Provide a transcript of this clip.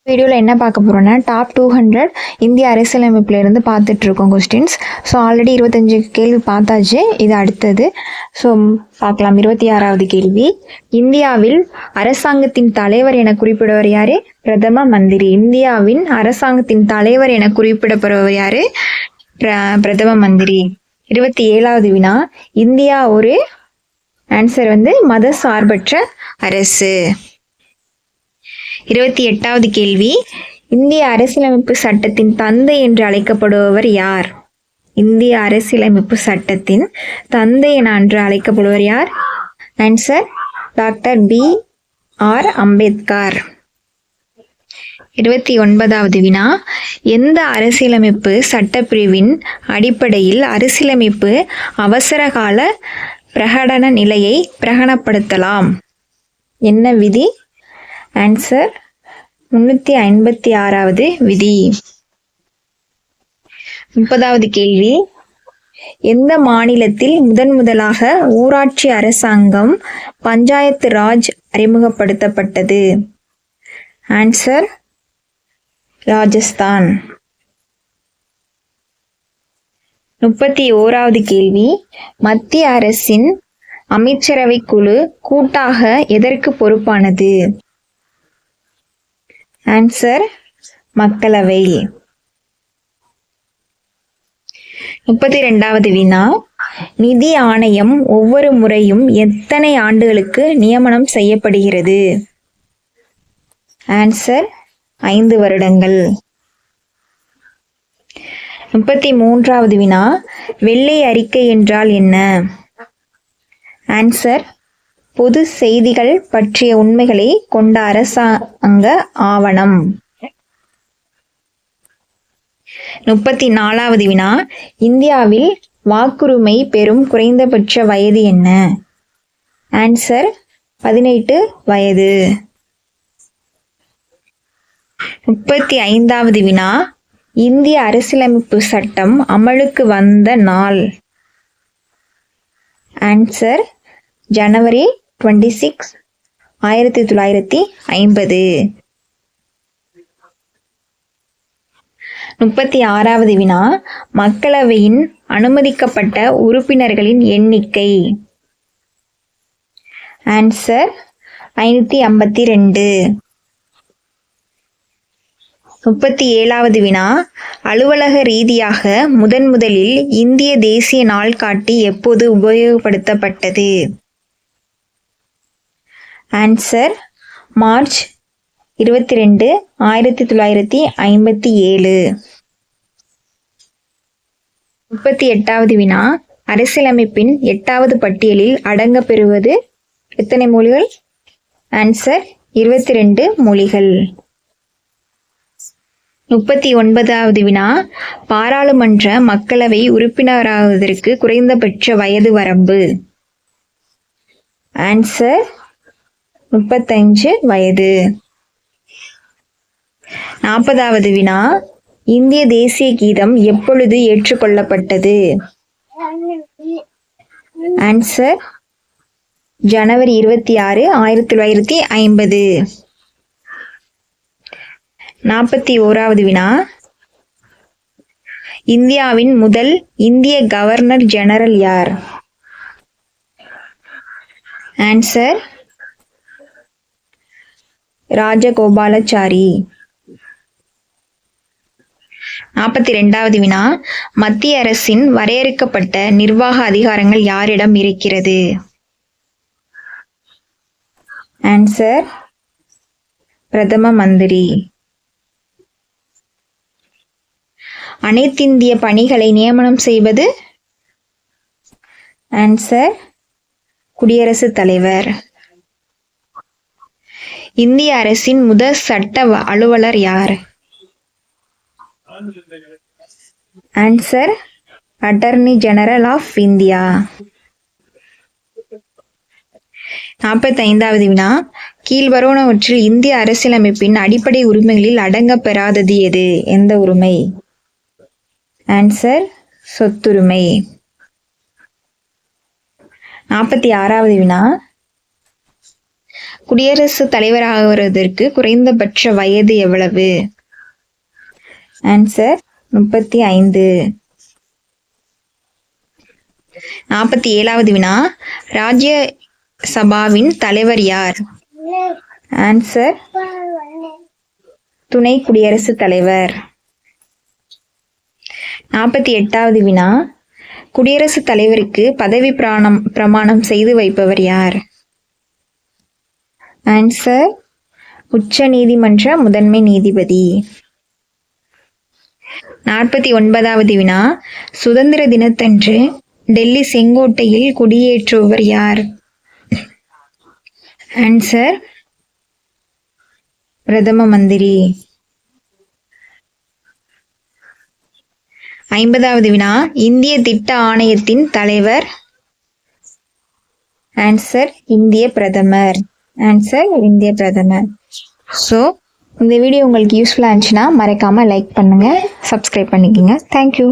வீடியோவில் என்ன பார்க்க போகிறோன்னா டாப் 200 இந்திய அரசியலமைப்புலேருந்து பார்த்துட்ருக்கோம் கொஸ்டின்ஸ். ஸோ ஆல்ரெடி 25 கேள்வி பார்த்தாச்சு. இது அடுத்தது. ஸோ பார்க்கலாம். 26வது கேள்வி. இந்தியாவில் அரசாங்கத்தின் தலைவர் என குறிப்பிடுவர் யார்? பிரதம மந்திரி. இந்தியாவின் அரசாங்கத்தின் தலைவர் என குறிப்பிடப்படுவர் யார்? பிரதம மந்திரி. 27வது வினா. இந்தியா ஒரு ஆன்சர் மத சார்பற்ற அரசு. 28வது கேள்வி. இந்திய அரசியலமைப்பு சட்டத்தின் தந்தை என்று அழைக்கப்படுபவர் யார்? இந்திய அரசியலமைப்பு சட்டத்தின் தந்தை என அழைக்கப்படுவர் யார்? Answer doctor B.R. அம்பேத்கர். 29வது வினா. எந்த அரசியலமைப்பு சட்டப்பிரிவின் அடிப்படையில் அரசியலமைப்பு அவசரகால பிரகடன நிலையை பிரகடனப்படுத்தலாம்? என்ன விதி? ஆன்சர் 356வது விதி. 30வது கேள்வி. எந்த மாநிலத்தில் முதலாக ஊராட்சி அரசாங்கம் பஞ்சாயத்து ராஜ் அறிமுகப்படுத்தப்பட்டது? ஆன்சர் ராஜஸ்தான். 31வது கேள்வி. மத்திய அரசின் அமைச்சரவை குழு கூட்டாக எதற்கு பொறுப்பானது? ஆன்சர் மக்களவை. 32வது வினா. நிதி ஆணையம் ஒவ்வொரு முறையும் எத்தனை ஆண்டுகளுக்கு நியமனம் செய்யப்படுகிறது? ஆன்சர் 5 வருடங்கள். 33வது வினா. வெள்ளை அறிக்கை என்றால் என்ன? ஆன்சர் பொது செய்திகள் பற்றிய உண்மைகளை கொண்ட அரசாங்க ஆவணம். 34வது வினா. இந்தியாவில் வாக்குரிமை பெறும் குறைந்தபட்ச வயது என்ன? ஆன்சர் 18 வயது. 35வது வினா. இந்திய அரசியலமைப்பு சட்டம் அமலுக்கு வந்த நாள்? ஆன்சர் ஜனவரி 26, 1950. 36வது வினா. மக்களவையின் அனுமதிக்கப்பட்ட உறுப்பினர்களின் எண்ணிக்கை? ஆன்சர் 552. 37வது வினா. அலுவலக ரீதியாக முதலில் இந்திய தேசிய நாள்காட்டி எப்போது உபயோகப்படுத்தப்பட்டது? Answer March 22, 1957. 38வது வினா. அரசியலமைப்பின் 8வது பட்டியலில் அடங்கப்பெறுவது எத்தனை மொழிகள்? ஆன்சர் 22 மொழிகள். 39வது வினா. பாராளுமன்ற மக்களவை உறுப்பினராவதற்கு குறைந்தபட்ச வயது வரம்பு? ஆன்சர் 35 வயது. 40வது வினா. இந்திய தேசிய கீதம் எப்பொழுது ஏற்றுக்கொள்ளப்பட்டது? ஆன்சர் ஜனவரி 26, 1950. 41வது வினா. இந்தியாவின் முதல் இந்திய கவர்னர் ஜெனரல் யார்? ஆன்சர் ராஜகோபாலாச்சாரி. 42வது வினா. மத்திய அரசின் வரையறுக்கப்பட்ட நிர்வாக அதிகாரங்கள் யாரிடம் இருக்கிறது? ஆன்சர் பிரதம மந்திரி. அனைத்திந்திய பணிகளை நியமனம் செய்வது? ஆன்சர் குடியரசுத் தலைவர். இந்திய அரசின் முதல் சட்ட அலுவலர் யார்? Answer attorney general of India. 45வது வினா. கீழ்வருவனவற்றில் இந்திய அரசியலமைப்பின் அடிப்படை உரிமைகளில் அடங்கப்பெறாதது எது? எந்த உரிமை? ஆன்சர் சொத்துரிமை. 46வது வினா. குடியரசுத் தலைவராகுவதற்கு குறைந்தபட்ச வயது எவ்வளவு? ஆன்சர் 35. 47வது வினா, ராஜ்யசபாவின் தலைவர் யார்? ஆன்சர் துணை குடியரசுத் தலைவர். 48வது வினா, குடியரசுத் தலைவருக்கு பதவி பிரமாணம் செய்து வைப்பவர் யார்? ஆன்சர் உச்ச நீதிமன்ற முதன்மை நீதிபதி. 49வது வினா, சுதந்திர தினத்தன்று டெல்லி செங்கோட்டையில் கொடியேற்றுபவர் யார்? ஆன்சர் பிரதம மந்திரி. 50வது வினா, இந்திய திட்ட ஆணையத்தின் தலைவர்? ஆன்சர் இந்திய பிரதமர். ஆன்சர் இந்திய பிரதமர். ஸோ இந்த வீடியோ உங்களுக்கு யூஸ்ஃபுல்லாக இருந்துச்சுன்னா மறக்காமல் லைக் பண்ணுங்கள், சப்ஸ்கிரைப் பண்ணிக்கோங்க. தேங்க்யூ.